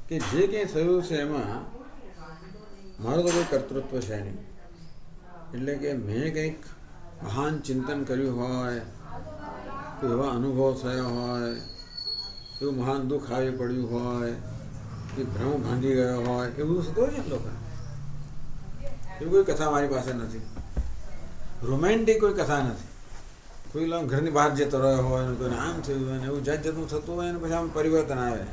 કે જે કંઈ થયું છે એમાં મારું તો કોઈ કર્તૃત્વ છે નહીં. એટલે કે મેં કંઈક મહાન ચિંતન કર્યું હોય, કોઈ એવા અનુભવ થયા હોય, એવું મહાન દુઃખ આવી પડ્યું હોય, કે ભ્રમ ભાંગી ગયો હોય, એ બધું થતું હોય ને લોકો. એવું કોઈ કથા મારી પાસે નથી. રોમેન્ટિક કોઈ કથા નથી. કોઈ લોકો ઘરની બહાર જતો રહ્યો હોય ને કોઈને આમ થયું હોય ને એવું જાત જાતનું થતું હોય ને પછી આમ પરિવર્તન આવે.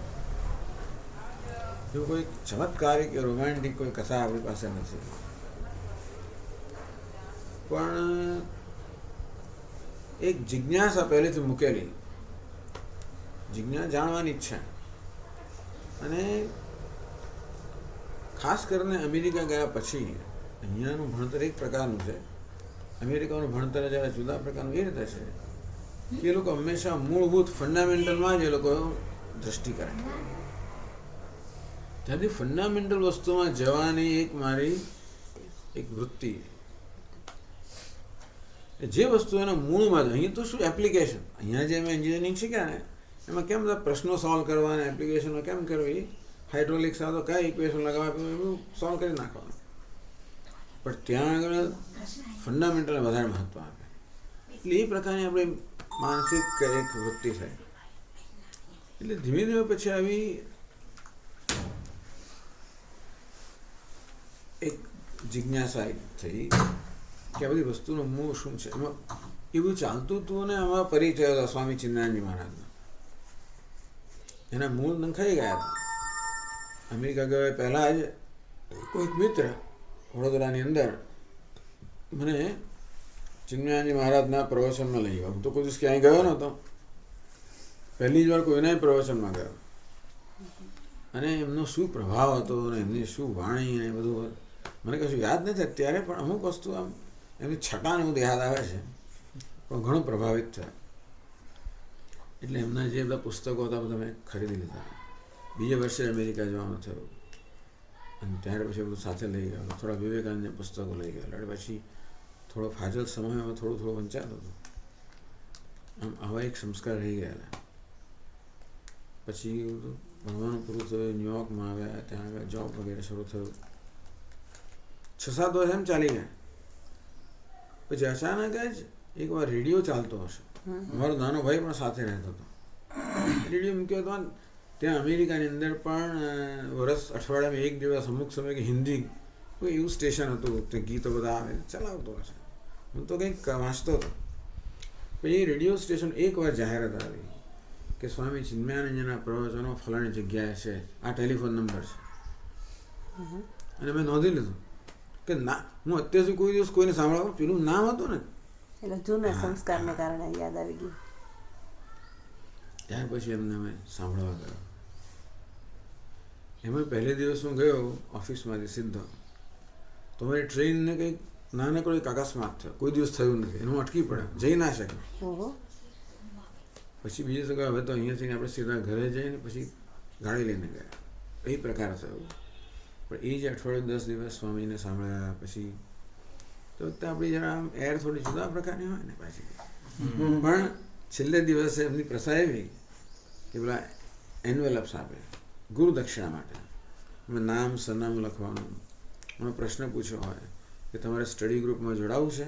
એવું કોઈ ચમત્કારિક કે રોમેન્ટિક કોઈ કથા આપણી પાસે નથી. પણ એક જિજ્ઞાસા પહેલેથી મૂકેલી, જિજ્ઞાસા જાણવાની ઈચ્છા. અને ખાસ કરીને અમેરિકા ગયા પછી અહીંયાનું ભણતર એક પ્રકારનું છે, અમેરિકાનું ભણતર જ્યારે જુદા પ્રકારનું એ રીતે છે કે એ લોકો હંમેશા મૂળભૂત ફંડામેન્ટલમાં જ એ લોકો દ્રષ્ટિ કરે. ત્યાંથી ફંડામેન્ટલ વસ્તુમાં જવાની એક મારી એક વૃત્તિ, જે વસ્તુ એના મૂળમાં જ. અહીં તો શું એપ્લિકેશન, અહીંયા જે અમે એન્જિનિયરિંગ શીખ્યા ને એમાં કેમ બધા પ્રશ્નો સોલ્વ કરવાના, એપ્લિકેશનો કેમ કરવી, હાઇડ્રોલિક્સ આવે તો કયા ઇક્વેશન લગાવવા એવું સોલ્વ કરી નાખવાનું. પણ ત્યાં આગળ ફંડામેન્ટલ વધારે મહત્ત્વ આપે. એટલે એ પ્રકારની આપણે માનસિક એક વૃત્તિ થાય. એટલે ધીમે ધીમે પછી આવી એક જિજ્ઞાસા થઈ કે આ બધી વસ્તુનું મૂળ શું છે. એમાં એ બધું ચાલતું હતું ને અમારા પરિચય હતા સ્વામી ચિન્મયાનંદજી મહારાજના. એના મૂળ નંખાઈ ગયા હતા. અમેરિકા ગયા પહેલાં જ કોઈક મિત્ર વડોદરાની અંદર મને ચિન્મયાનંદજી મહારાજના પ્રવચનમાં લઈ ગયો. હું તો કોઈ દિવસ ક્યાંય ગયો નહોતો, પહેલી જ વાર કોઈના પ્રવચનમાં ગયો. અને એમનો શું પ્રભાવ હતો અને એમની શું વાણી અને બધું મને કશું યાદ નથી અત્યારે, પણ અમુક વસ્તુ આમ એમની છટાને બધું યાદ આવે છે. પણ ઘણું પ્રભાવિત થયા. એટલે એમના જે બધા પુસ્તકો હતા બધા મેં ખરીદી લીધા. બીજે વર્ષે અમેરિકા જવાનું થયું અને ત્યારે પછી બધું સાથે લઈ ગયો. થોડા વિવેકાનંદના પુસ્તકો લઈ ગયો. એટલે પછી થોડો ફાજલ સમયમાં થોડું થોડું વંચાતું હતું. આમ આવા એક સંસ્કાર રહી ગયેલા. પછી ભણવાનું પૂરું થયું, ન્યુયોર્કમાં આવ્યા, ત્યાં આગળ જોબ વગેરે શરૂ થયું. 6-7 વર્ષ એમ ચાલી ગયા. પછી અચાનક જ એક વાર રેડિયો ચાલતો હશે, મારો નાનો ભાઈ પણ સાથે રહેતો હતો. રેડિયો મૂક્યો હતો. ત્યાં અમેરિકાની અંદર પણ વર્ષ અઠવાડિયામાં એક દિવસ અમુક સમય કે હિન્દી કોઈ એવું સ્ટેશન હતું, તે ગીતો બધા આવે ચલાવતો હશે. હું તો કંઈક વાંચતો હતો. પછી એ રેડિયો સ્ટેશન એકવાર જાહેરાત આવી કે સ્વામી ચિન્મયાનંદજીના પ્રવચનો ફલાણી જગ્યાએ છે, આ ટેલિફોન નંબર છે. અને મેં નોંધી લીધું કે ના, હું અત્યાર સુધી કોઈ દિવસ કોઈને સાંભળવા, પેલું નામ હતું ને એટલે જૂના સંસ્કારને કારણે યાદ આવી ગયું. ત્યાર પછી એમને મેં સાંભળવા ગયો. એમાં પહેલે દિવસ હું ગયો ઓફિસમાંથી સીધો, તો મારી ટ્રેનને કંઈક નાનકડો એક અકસ્માત થયો. કોઈ દિવસ થયું નથી, એનું અટકી પડે, જઈ ના શકે. પછી બીજે તો હવે તો અહીંયાથી આપણે સીધા ઘરે જઈને પછી ગાડી લઈને ગયા. એ પ્રકાર થયો. પણ એ જ અઠવાડિયું 10 દિવસ સ્વામીને સાંભળ્યા પછી તો આપણી જરા આમ એર થોડી જુદા પ્રકારની હોય ને પાછી. પણ છેલ્લે દિવસે એમની પ્રથા એવી કે પેલા એન્વેલપ્સ આપે ગુરુ દક્ષિણા માટે. એમાં નામ સરનામું લખવાનું. એમાં પ્રશ્ન પૂછ્યો હોય કે તમારે સ્ટડી ગ્રુપમાં જોડાવું છે.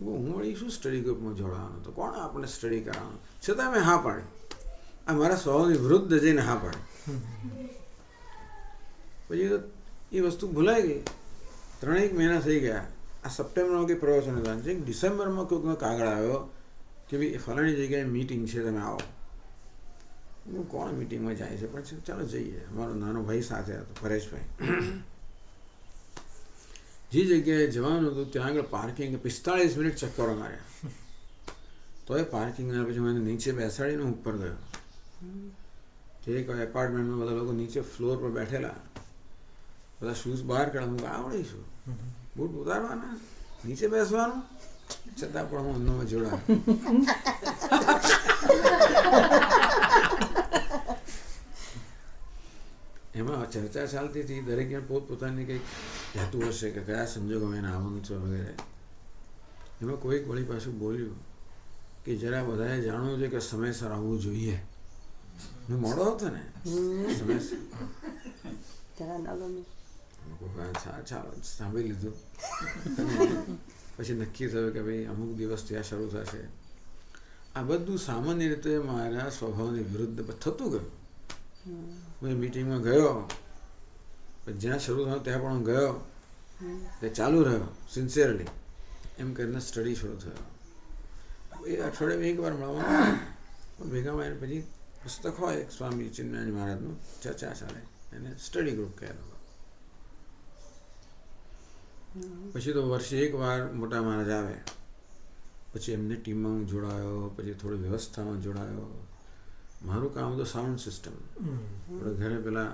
હું વળી શું સ્ટડી ગ્રુપમાં જોડાવાનું, તો કોણ આપણને સ્ટડી કરાવવાનું. છતાં મેં હા પાડી. આ મારા સ્વભાવની વિરુદ્ધ જઈને હા પાડી. પછી તો એ વસ્તુ ભૂલાઈ ગઈ. 3 મહિના થઈ ગયા. આ સપ્ટેમ્બરમાં કંઈ પ્રવચન હતા. ડિસેમ્બરમાં કોઈકનો કાગળ આવ્યો કે ભાઈ ફલાણી જગ્યાએ મીટિંગ છે, તમે આવો. હું કોણ મીટિંગમાં જાય છે, પણ ચાલો જઈએ. અમારો નાનો ભાઈ સાથે હતો, પરેશભાઈ. જે જગ્યાએ જવાનું હતું ત્યાં આગળ પાર્કિંગ 45 મિનિટ ચક્કરો માર્યા. તો એ પાર્કિંગના પછી મને નીચે બેસાડીને હું ઉપર ગયો. એક એપાર્ટમેન્ટમાં બધા લોકો નીચે ફ્લોર પર બેઠેલા, બધા શૂઝ બહાર કાઢવા. હું આવડીશું, બૂટ ઉતારવાના, નીચે બેસવાનું. છતાં પણ હું અંદરમાં જોડાયો. એમાં ચર્ચા ચાલતી હતી. દરેક પોતપોતાની કંઈક કહેતું હશે કે કયા સંજોગોમાં એને આવવાનું છે વગેરે. એમાં કોઈક વળી પાછું બોલ્યું કે જરા બધાએ જાણવું છે કે સમયસર આવવું જોઈએ. હું મોડો હતો ને સમયસર. જરા ન ગમે. ચાલો સાંભળી લીધું. પછી નક્કી થયું કે ભાઈ અમુક દિવસ ત્યાં શરૂ થશે. આ બધું સામાન્ય રીતે મારા સ્વભાવની વિરુદ્ધ થતું ગયું. હું મીટિંગમાં ગયો, જ્યાં શરૂ થયું ત્યાં પણ હું ગયો, તે ચાલુ રહ્યો સિન્સિયરલી એમ કરીને સ્ટડી શરૂ થયો. એ અઠવાડિયામાં એકવાર મળવાનું ભેગા મળીને પછી પુસ્તક હોય એક સ્વામી ચિન્મયાનંદ મહારાજનું ચર્ચા ચાલે, એને સ્ટડી ગ્રુપ કહેલો. પછી તો વર્ષે એકવાર મોટા મહારાજ આવે, પછી એમની ટીમમાં હું જોડાયો, પછી થોડી વ્યવસ્થામાં જોડાયો. મારું કામ હતું સાઉન્ડ સિસ્ટમ. આપણે ઘરે પેલા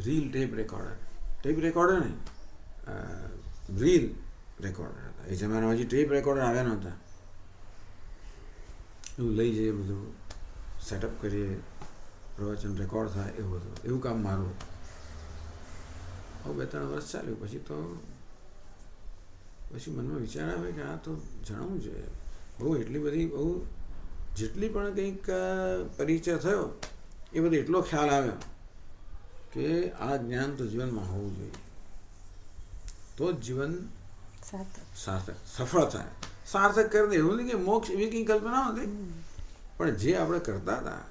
રીલ ટેપ રેકોર્ડર નહીં, રીલ રેકોર્ડર હતા. એ જમાનામાં હજી ટેપ રેકોર્ડર આવ્યા નહોતા. એવું લઈ જઈએ, બધું સેટઅપ કરીએ, પ્રવચન રેકોર્ડ થાય, એવું બધું. એવું કામ મારું હતું. હવે 2-3 વર્ષ ચાલ્યું પછી મનમાં વિચાર આવે કે આ તો જણાવવું જોઈએ. એટલી બધી જેટલી પણ કંઈક પરિચય થયો એ બધો એટલો ખ્યાલ આવ્યો કે આ જ્ઞાન તો જીવનમાં હોવું જોઈએ, તો જ જીવન સાર્થક સફળ થાય. સાર્થક કરી દે એવું નહીં કે મોક્ષ એવી કંઈ કલ્પના નથી, પણ જે આપણે કરતા હતા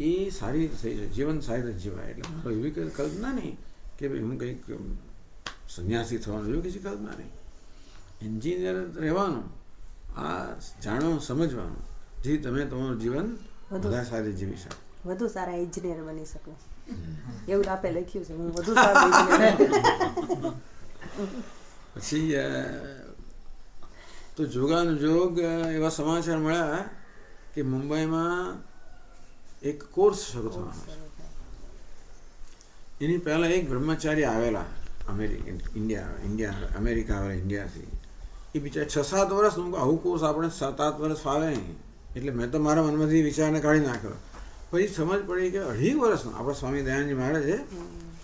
એ સારી રીતે થઈ જાય, જીવન સારી રીતે જીવાય. એટલે મારો એવી કંઈ કલ્પના નહીં કે ભાઈ હું કંઈક સંન્યાસી થવાનું, એવી କିଛି કલ્પના નહીં. એન્જિનિયર રહેવાનું, આ જાણો સમજવાનું, જે તમે તમારું જીવન વધારે સારી જીવી શકો, વધુ સારા એન્જિનિયર બની શકો. એવું આપે લખ્યું છે, હું વધુ સારો એન્જિનિયર. પછી તો જોગાનુજોગ એવા સમાચાર મળ્યા કે મુંબઈમાં એક કોર્સ શરૂ થવાનો છે. એની પહેલાં એક બ્રહ્મચારી આવેલા અમેરિકા આવેલા ઇન્ડિયાથી. એ બિચારા 6-7 વર્ષ, આવું કોર્સ આપણે 7-8 વર્ષ ફાવે નહીં. એટલે મેં તો મારા મનમાંથી વિચારને કાઢી નાખ્યો. પછી સમજ પડી કે 2.5 વર્ષનો આપણા સ્વામી દયાનંદજી મહારાજે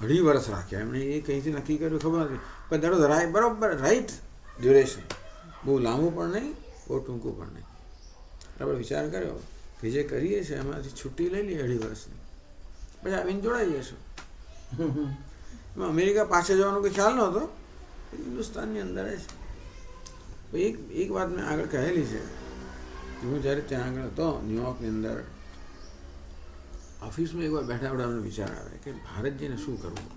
2.5 વર્ષ રાખ્યા. એમણે એ કંઈથી નક્કી કર્યું ખબર નથી, પણ દરરોજ બરાબર રાઈટ ડ્યુરેશન, બહુ લાંબુ પણ નહીં, બહુ ટૂંકું પણ નહીં. આપણે વિચાર કર્યો કે જે કરીએ છીએ એમાંથી છુટ્ટી લઈ લઈએ 2.5 વર્ષની, પછી આવીને જોડાઈ જઈશું. અમેરિકા પાછળ જવાનો કોઈ ખ્યાલ નહોતો, હિન્દુસ્તાનની અંદર જ. એક વાત મેં આગળ કહેલી છે કે હું જ્યારે ત્યાં આગળ હતો ન્યુયોર્કની અંદર, ઓફિસમાં એકવાર બેઠા બેઠા વિચાર આવે કે ભારત જઈને શું કરવું.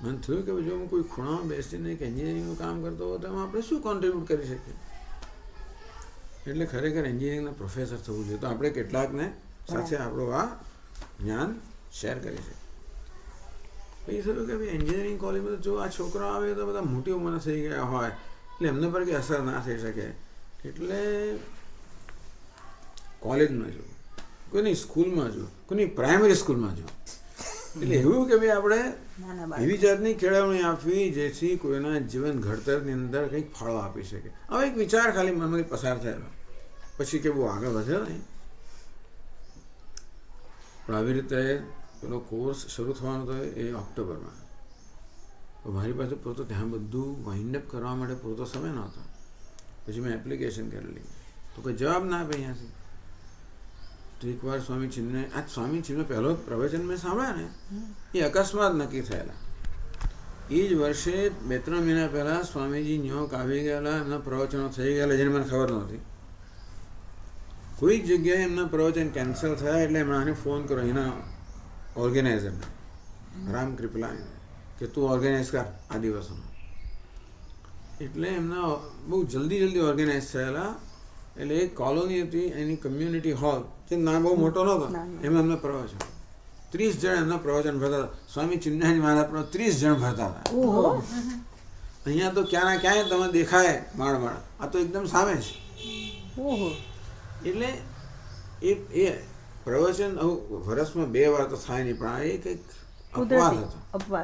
મને થયું કે જો હું કોઈ ખૂણામાં બેસીને એક એન્જિનિયરિંગનું કામ કરતો હોય તો એમાં આપણે શું કોન્ટ્રીબ્યુટ કરી શકીએ. એટલે ખરેખર એન્જિનિયરિંગના પ્રોફેસર થવું જોઈએ, તો આપણે કેટલાકને સાથે આપણું આ જ્ઞાન શેર કરી શકીએ. પછી થયું કે ભાઈ એન્જિનિયરિંગ કોલેજમાં જો આ છોકરા આવે તો બધા મોટી ઉંમરના થઈ ગયા હોય, એટલે એમને પર કંઈ અસર ના થઈ શકે. એટલે કોલેજમાં જો, કોઈની સ્કૂલમાં જો, કોઈની પ્રાઇમરી સ્કૂલમાં જો. એટલે એવું કે ભાઈ આપણે એવી જાતની કેળવણી આપવી જેથી કોઈના જીવન ઘડતરની અંદર કંઈક ફાળો આપી શકે. હવે એક વિચાર ખાલી મનમાંથી પસાર થયેલો, પછી કે બહુ આગળ વધ્યો નહીં. પણ આવી રીતે પેલો કોર્સ શરૂ થવાનો હતો એ ઓક્ટોબરમાં. મારી પાસે પૂરતો ત્યાં બધું વાઇન્ડ અપ કરવા માટે પૂરતો સમય નહોતો. પછી મેં એપ્લિકેશન કરેલી, તો કોઈ જવાબ ના આપે અહીંયાથી. તો એકવાર સ્વામી ચિન્મય પહેલો પ્રવચન મેં સાંભળ્યા ને એ અકસ્માત નક્કી થયેલા. એ જ વર્ષે 2-3 મહિના પહેલાં સ્વામીજી ન્યુયોર્ક આવી ગયેલા, એમના પ્રવચનો થઈ ગયેલા જેની મને ખબર નહોતી. કોઈક જગ્યાએ એમના પ્રવચન કેન્સલ થયા એટલે એમણે આને ફોન કર્યો, એના ઓર્ગેનાઇઝરને રામ કૃપલાણીને, કે તું ઓર્ગેનાઇઝ કર આ દિવસોમાં. એટલે એમના બહુ જલ્દી ઓર્ગેનાઇઝ થયેલા. એટલે એક કોલોની હતી, એની કમ્યુનિટી હોલ, જે ના બહુ મોટો નહોતો, એમાં એમના પ્રવચન 30 જણ એમના પ્રવચન ભરતા હતા. સ્વામી ચિન્મયાનંદ મહારાજ 30 જણ ભરતા હતા. અહીંયા તો ક્યાંના ક્યાંય તમે દેખાય માળ, આ તો એકદમ સામે છે. એટલે એ પ્રવચન વર્ષમાં 2 વાર તો થાય નહીં, પણ આ એક અપવાદ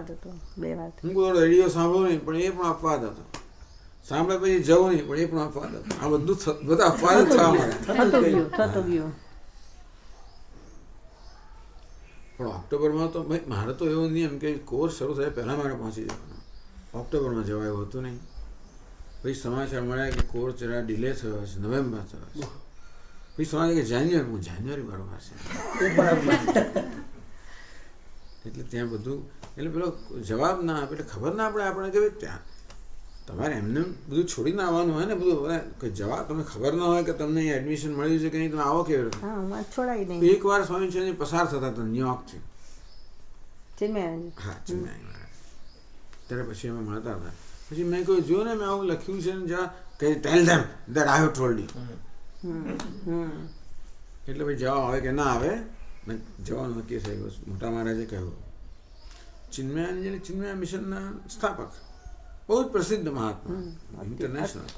હતો. 2 વાર હું કોઈ રેડિયો સાંભળું નહીં, પણ એ પણ અપવાદ હતો. સાંભળે પછી જવું નહીં, પણ એ પણ અપવાદ હતો. આ બધા અપવાદ જ થવા મળે. પણ ઓક્ટોબરમાં તો ભાઈ મારે તો એવો નિયમ કે કોર્સ શરૂ થાય પહેલાં મારે પહોંચી જવાનું. ઓક્ટોબરમાં જવા એવું હતું નહીં. પછી સમાચાર મળ્યા કે કોર્સ જરા ડિલે થયો છે, નવેમ્બર થયો છે. પછી સ્વામી કે જાન્યુઆરી, હું જાન્યુઆરી બરોબર છે. એટલે ત્યાં બધું એટલે પેલો જવાબ ના આપે એટલે ખબર ના પડે આપણે કે ભાઈ ત્યાં તમારે એમને બધું છોડીને આવવાનું હોય ને બધું કંઈ જવાબ તમને ખબર ના હોય કે તમને અહીં એડમિશન મળ્યું છે કે નહીં, તમે આવો કેવી રીતે? હા હું છોડાવી નહીં. એકવાર સ્વામી છે પસાર થતા હતા ન્યુયોર્કથી. ચિન્મયાનંદ. હા ચેન્નાઈ મહારાજ. ત્યારે પછી અમે મળતા હતા. પછી મેં કહ્યું જો ને મેં આવું લખ્યું છે ને જ્યાં કે tell them that I have told you. એટલે ભાઈ જવાબ આવે કે ના આવે, ને જવાનું નક્કી થઈ ગયું. મોટા મહારાજે કહ્યું ચિન્મયાનંદ ચિન્મયા મિશનના સ્થાપક, બહુ જ પ્રસિદ્ધ મહાત્મા, ઇન્ટરનેશનલ.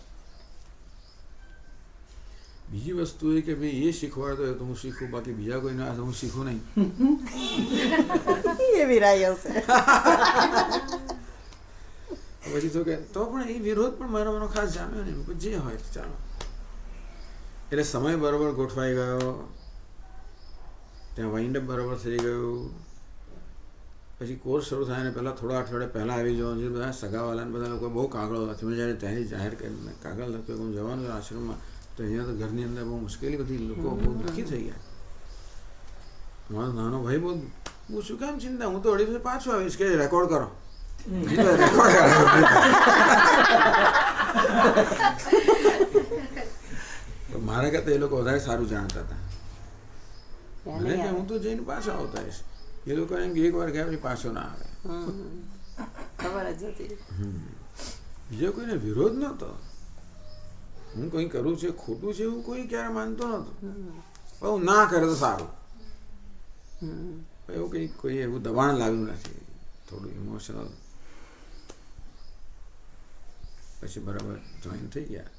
બીજી વસ્તુ એ કે ભાઈ એ શીખવાડતો હોય તો હું શીખું, બાકી બીજા કોઈ ના હું શીખું નહીં. એવી રાય આવશે. પછી તો કે તો પણ એ વિરોધ પણ મારો ખાસ જામ્યો નહીં. જે હોય ચાલો. એટલે સમય બરોબર ગોઠવાઈ ગયો, ત્યાં વાઇન્ડ અપ બરોબર થઈ ગયું. પછી કોર્સ શરૂ થાય ને પહેલાં થોડા અઠવાડિયા પહેલાં આવી જવાનું છે. બધા સગાવાલાને બધા લોકો બહુ કાગળો લખ્યો. મેં જ્યારે ત્યાંથી જાહેર કરીને કાગળ લખ્યો કે હું જવાનું છું આશ્રમમાં, તો અહીંયા તો ઘરની અંદર બહુ મુશ્કેલી બધી, લોકો બહુ દુઃખી થઈ ગયા. મારો નાનો ભાઈ બહુ, હું શું કામ ચિંતા, હું તો અઢી વર્ષ પાછો આવીશ કે રેકોર્ડ કરો. મારા કરતા એ લોકો વધારે સારું જાણતા હતા. મને કે હું તો જઈને પાછો આવતા આવીશ. એ લોકો એમ કે એક વાર ગયા પછી પાછો ના આવે. ખબર જ હતી. બીજો કોઈને વિરોધ નહોતો. હું કંઈ કરું છે ખોટું છે એવું કોઈ ક્યારે માનતો નહોતો. પણ હું ના કરે તો સારું. એવું કંઈ કોઈ એવું દબાણ લાવ્યું નથી. થોડું ઇમોશનલ. પછી બરાબર જોઈન થઈ ગયા.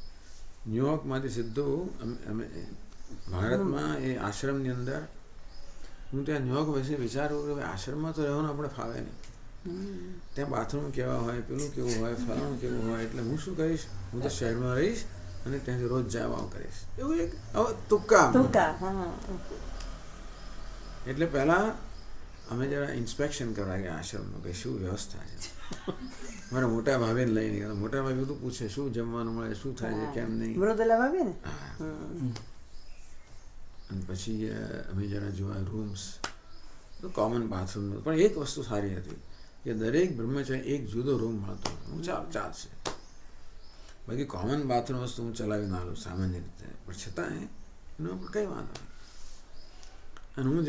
ન્યુયોર્કમાંથી સીધું અમે ભારતમાં એ આશ્રમની અંદર, હું ત્યાં ન્યુયોર્ક પછી વિચારું કે આશ્રમમાં તો રહેવાનું આપણે ફાવે નહીં. ત્યાં બાથરૂમ કેવા હોય, પેલું કેવું હોય, ફલાણું કેવું હોય, એટલે હું શું કરીશ, હું તો શહેરમાં રહીશ અને ત્યાંથી રોજ જાય આવ કરીશ. એવું એક તુક્કા. એટલે પહેલાં અમે જરા ઇન્સ્પેક્શન કરવા ગયા આશ્રમનું કે શું વ્યવસ્થા છે. મારા મોટા ભાભીને લઈને ગયા. મોટા ભાભી બધું પૂછે શું જમવાનું મળે, શું થાય છે, કેમ નહીં. હા. અને પછી અમે જરા જોવા રૂમ્સ તો કોમન બાથરૂમ, પણ એક વસ્તુ સારી હતી કે દરેક બ્રહ્મચારી એક જુદો રૂમ મળતો. હું ચાલશે, બાકી કોમન બાથરૂમ વસ્તુ હું ચલાવી ના લઉં સામાન્ય રીતે, પણ છતાં એનો કંઈ વાંધો નહીં. અને હું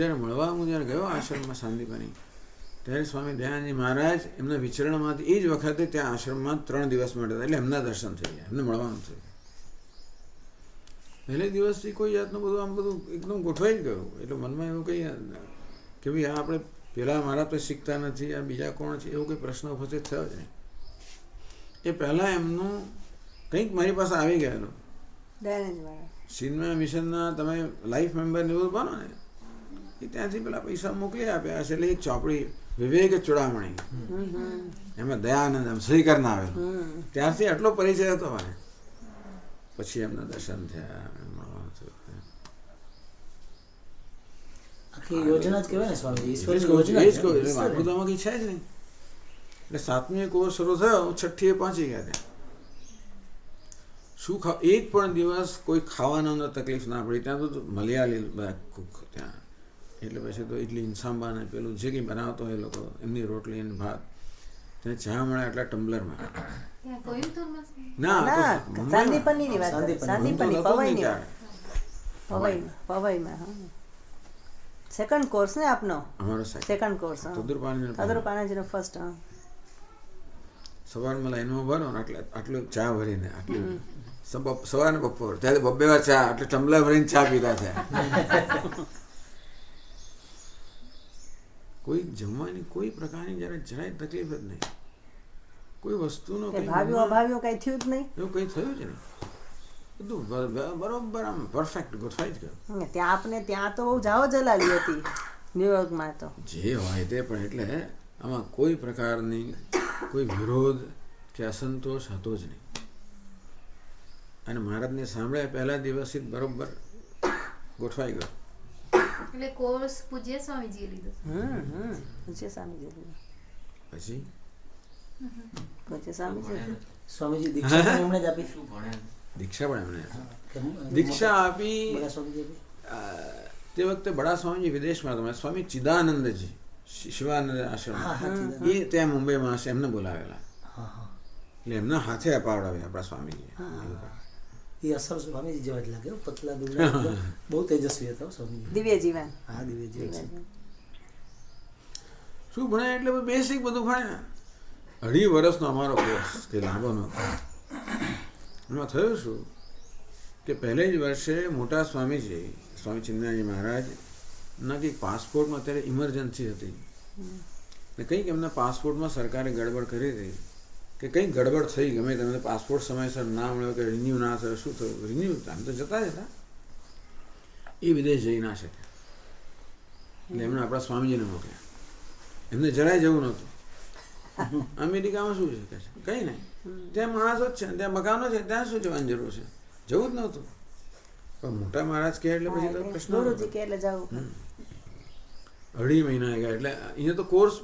જ્યારે ગયો આશ્રમમાં શાંતિપની, ત્યારે સ્વામી દયાનંદજી મહારાજ એમના વિચરણમાંથી એ જ વખતે ત્યાં આશ્રમમાં 3 દિવસ માટે હતા. એટલે એમના દર્શન થઈ ગયા, એમને મળવાનું થયું. પહેલે દિવસથી કોઈ જાતનું બધું આમ બધું એકદમ ગોઠવાઈ જ ગયું. એટલે મનમાં એવું કંઈ કે ભાઈ આ આપણે પેલા મારા તો શીખતા નથી, આ બીજા કોણ છે, એવો કોઈ પ્રશ્ન ઉપસ્થિત થયો જ નહીં. એ પહેલાં એમનું કંઈક મારી પાસે આવી ગયેલું. ચિન્મય મિશનના તમે લાઈફ મેમ્બરને એવું બનો ને, એ ત્યાંથી પેલા પૈસા મોકલી આપ્યા હશે. એટલે એક ચોપડી વિવેક ચૂડામણી, એમાં દયાનંદ એમ સહી કરીને આવેલું. ત્યારથી આટલો પરિચય હતો મને. પછી એમના દર્શન થયા, મળવાનું થયું. આખી યોજના જ કહેવાય ને સ્વામી, ઈશ્વરની એ જ કહું, એટલે વાંકુદામાં કંઈ છે જ નહીં. એટલે 7મી કોર્સ શરૂ થયો, 6ઠીએ પહોંચી ગયા ત્યાં. શું એક પણ દિવસ કોઈ ખાવાનો તકલીફ ના પડી. ત્યાં તો મલયાલી બધા કુક ત્યાં. એટલે પછી તો ઇડલી ઇન્સાંબા ને પેલું જે કંઈ બનાવતો હોય એ લોકો, એમની રોટલી અને ભાત. ત્યાં ચા મળે આટલા ટમ્બલરમાં. સેકન્ડ કોર્સ ને આપનો? અમારો સેકન્ડ કોર્સ. તદુરપાણાજીનો ફર્સ્ટ. સવારમાં લાઈનમાં ભરો ને આટલું ચા ભરીને, આટલું સવારને બપોર, ત્યારે 2 વાર ચા, એટલે ટમ્બલર ભરીને ચા પીતા થયા. કોઈ જમવાની કોઈ પ્રકારની જરાય તકલીફ જ નહીં. કોઈ વસ્તુનો ભાવ્યો અભાવ્યો કઈ થયું જ નહીં. એવું કંઈ થયું જ નહીં. બધું બરોબર આમ પરફેક્ટ ગોઠવાઈ જ ગયું. ત્યાં તો બહુ જાઓ જલાલી હતી ન્યુયોર્કમાં. તો જે હોય તે, પણ એટલે આમાં કોઈ પ્રકારની કોઈ વિરોધ કે અસંતોષ હતો જ નહીં. અને મહારાજને સાંભળ્યા પહેલા દિવસથી જ બરોબર ગોઠવાઈ ગયો. એટલે કોર્સ પૂજ્ય સ્વામીજીએ લીધો. પૂજ્ય સ્વામીજી પછી સ્વામીજી દીક્ષા પણ એમણે જ આપી. દીક્ષા પણ એમણે. દીક્ષા આપી બડા સ્વામીજી આપી? તે વખતે બડા સ્વામીજી વિદેશમાં હતા. સ્વામી ચિદાનંદજી શિવાનંદ આશ્રમ હા હા એ ત્યાં મુંબઈમાં હશે, એમને બોલાવેલા. હા હા એટલે એમના હાથે અપાવડાવ્યા આપણા સ્વામીજી. એ અસલ સ્વામીજી જેવા જ લાગે હો, પતલા દુબળા એકદમ. બહુ તેજસ્વી હતા હો સ્વામીજી. દિવ્ય જીવન. હા દિવ્યજી છે. શું ભણ્યા એટલે બેસિક બધું ભણ્યા. 2.5 વર્ષનો અમારો કોર્સ કે લાંબો નહોતો. એમાં થયું શું કે પહેલે જ વર્ષે મોટા સ્વામીજી સ્વામી ચિન્મયાનંદ મહારાજના કંઈક પાસપોર્ટમાં અત્યારે ઇમરજન્સી હતી ને કંઈક એમના પાસપોર્ટમાં સરકારે ગડબડ કરી હતી કે કંઈક ગડબડ થઈ, ગમે તમને પાસપોર્ટ સમયસર ના મળ્યો કે રિન્યૂ ના થયો, શું થયું, રિન્યૂ આમ તો જતા જ હતા, એ વિદેશ જઈ ના શકે. એટલે એમણે આપણા સ્વામીજીને મોકલ્યા. એમને જરાય જવું નહોતું. અમેરિકામાં શું છે કે છે કંઈ નહીં, ત્યાં માણસો જ છે, ત્યાં મકાનો છે, ત્યાં શું જવાની જરૂર છે, જવું જ નહોતું. પણ મોટા મહારાજ કહે એટલે પછી તો પ્રશ્ન નહોતો. ગુરુજી કે એટલે જવું. 2.5 મહિના ગયા એટલે અહીંયા તો કોર્સ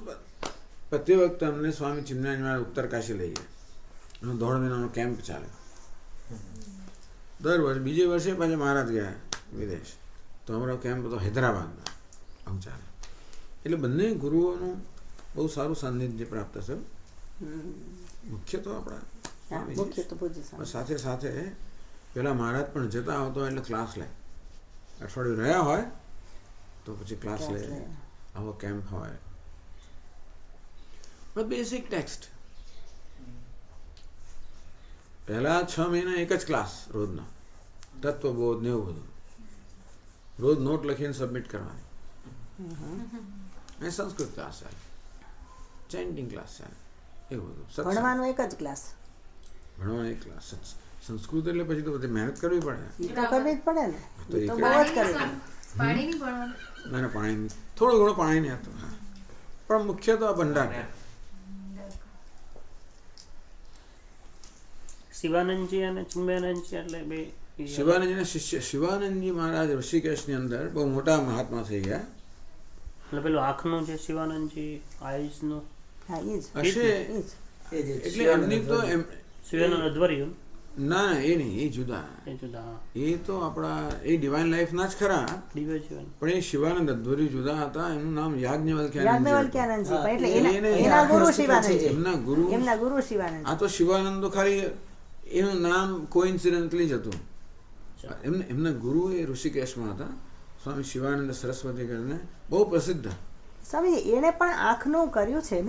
તે વખતે અમને સ્વામી ચિન્મયાનંદ મહારાજ ઉત્તરકાશી લઈ ગયા. એનો 1.5 મહિનાનો કેમ્પ ચાલે. દર વર્ષે બીજે વર્ષે પાછા મહારાજ ગયા વિદેશ, તો અમારો કેમ્પ હતો હૈદરાબાદમાં. આવું ચાલે. એટલે બંને ગુરુઓનું બહુ સારું સાનિધ્ય પ્રાપ્ત થયું. મુખ્ય તો આપણા સ્વામીજી. મુખ્ય તો પૂજ્ય પણ સ્વામી. સાથે સાથે પેલા મહારાજ પણ જતા આવતો એટલે ક્લાસ લે. અઠવાડિયું રહ્યા હોય તો પછી ક્લાસ લે. આવો કેમ્પ હોય. બેસિક ટેક્સ્ટ પહેલા 6 મહિના એક જ ક્લાસ રોજનો, તત્વબોધ ને એવું બધું. રોજ નોટ લખીને સબમિટ કરવાની. અને સંસ્કૃત ક્લાસ ચાલે, ચેન્ટિંગ ક્લાસ ચાલે, એવું બધું. સત્સંગ. ભણવાનો એક જ ક્લાસ. ભણવાનો એક ક્લાસ. સંસ્કૃત એટલે પછી તો બધી મહેનત કરવી પડે. એ તો કરવી જ પડે ને. તો એ એ તો કરે. બહુ જ કરવી પડે. પાણી નહીં ભણવાનું. ના પાણી થોડું ઘણું પાણી નહીં હતું. હા, પણ મુખ્ય તો આ ભંડાર. શિવાનંદજી અને ચિન્મયાનંદજી એટલે બે શિવાનંદજીના શિષ્ય શિવાનંદજી મહારાજ ઋષિકેશની અંદર બહુ મોટા મહાત્મા થઈ ગયા. એટલે પેલું આંખનું જે શિવાનંદજી આઈઝનું હા એ જ. હશે એ જ. એ જ એટલે એમની તો એમ શિવાનંદ અધ્વર્યુ ના ના એ નહીં, એ જુદા. એ જુદા. હા, એ તો આપણા એ ડિવાઇન લાઈફના જ ખરા, દિવ્ય જીવન. પણ એ શિવાનંદ અધ્વરી જુદા હતા. એનું નામ યાજ્ઞવલ્ક્યાનંદજી હતું. યાજ્ઞવલ્ક્યાનંદજી. પણ એટલે એને- એના ગુરુ શિવાનંદજી. એમના ગુરુ. એમના ગુરુ શિવાનંદ. આ તો શિવાનંદ તો ખાલી એનું નામ કોઇન્સિડન્ટલી જ હતું. એમના ગુરુ એ ઋષિકેશમાં હતા, સ્વામી શિવાનંદ સરસ્વતી કરીને, બહુ પ્રસિદ્ધ. સ્વામી એને પણ આંખનું કર્યું છે.